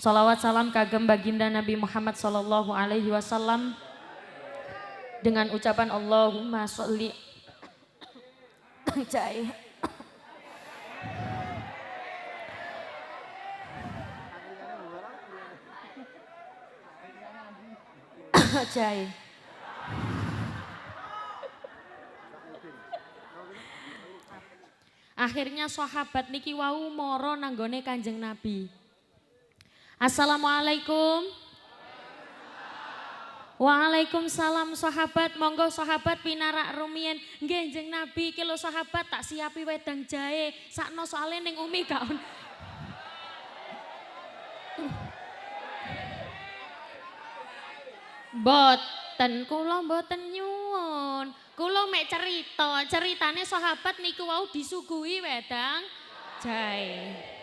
Salawat salam kagem baginda Nabi Muhammad sallallahu alaihi wasallam dengan ucapan Allahumma sholli Jai. Jai. Akhirnya sahabat niki wau mara nanggone Kanjeng Nabi. Assalamualaikum. Waalaikumsalam sahabat, monggo sahabat pinarak rumiyin. Nggih Kanjeng Nabi iki lho sahabat tak siapi wedang jahe. Sakno soalé ning Umi gak on. Mboten, kula mboten nyuwun. Kula mek cerita, ceritane sahabat niku wau disuguhi wedang jahe.